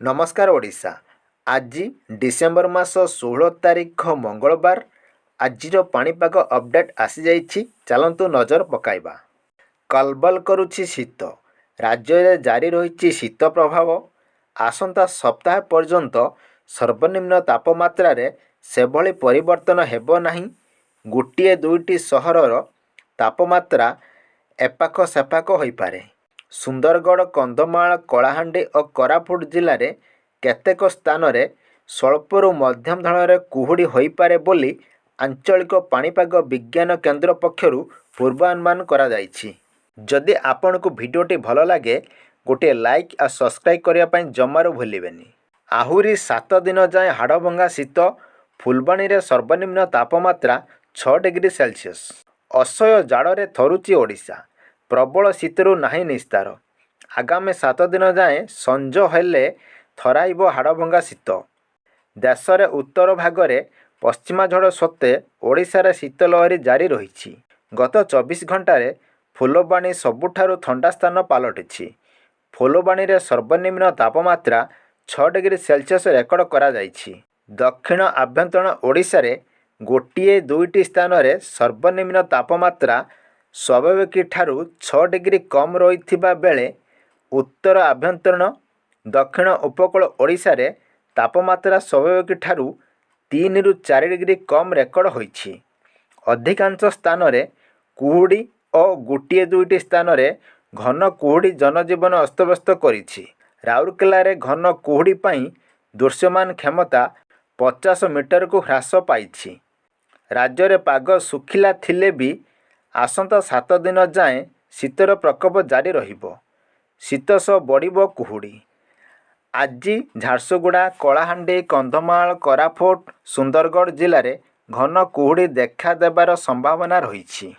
नमस्कार ओडिशा। आज डिसेम्बर मास 16 तारिख मंगलवार। आज पाणीपाग अपडेट आसी जाइछि। चलंतु नजर पकाइबा। कलबल करुछि शीत। राज्य में जारी रही शीत प्रभाव। आसंता सप्ताह पर्यंत सर्वनिम्न तापमात्रा रे सेभली परिवर्तन हेबो नाही। गोटिए दुईटी सहरर तापमात्रा एपाख सेपाख होई पारे। सुंदरगढ़, कंधमाल, कलाहांडी और कोरापुट जिले में केतेक स्थान में स्वल्परू मध्यम धरण कुहुड़ी होई पारे बोली आंचलिक पाणीपाग विज्ञान केन्द्र पक्षरु पूर्वानुमान करा जाइछि। जदि आपनको भिडियोटी भल लगे गोटे लाइक और सब्सक्राइब करने जमारू भूलें। आहुरी 7 दिन जाए हाड़भंगा शीत। फुलबाणी रे सर्वनिम्न तापमात्रा 6 डिग्री सेल्सियस। असह्य जाड़े थरुची ओडिशा। प्रबल शीतरू नाही निस्तार। आगामी 7 दिन जाए संज हेले थराइब हाड़भंगा शीत। देश रे उत्तर भागरे पश्चिमा झड़ सत्वे ओडिशा शीतलहरी जारी रही। गत 24 घंटे फुलबाणी सबुठारु ठंडा स्थान पलटिछि। फुलबाणी रे सर्वनिम्न तापमात्रा 6 डिग्री सेल्सियस रेकर्ड करा जाइछि। दक्षिण आभ्यंतरण ओडिशा रे गोटिए दुईटी स्थान रे सर्वनिम्न तापमात्रा स्वाभाविक ठारू 6 डिग्री कम रही बेले उत्तर आभ्यंतरण दक्षिण उपकूल ओडिशा रे तापमात्रा स्वाभाविक ठारू 3 रु 4 डिग्री कम रेकर्ड होइछि। अधिकांश स्थान रे कुहुड़ी और गोटिए दुईटी स्थान रे घन कुहुड़ी जनजीवन अस्तव्यस्त करिछि। राउरकेला रे घन कुहुड़ी पाई दृश्यमान क्षमता 50 मीटर को ह्रास पाइछि। राज्य रे पाग सुखिला थिले भी आसंता 7 दिन जाए शीतर प्रकोप जारी रहिबो। शीत सह बढ़िबो कुहुड़ी। आज झारसुगुड़ा, कलाहांडी, कंधमाल, कोरापुट, सुंदरगढ़ जिले में घन कुहुड़ी देखा देबार संभावना रही।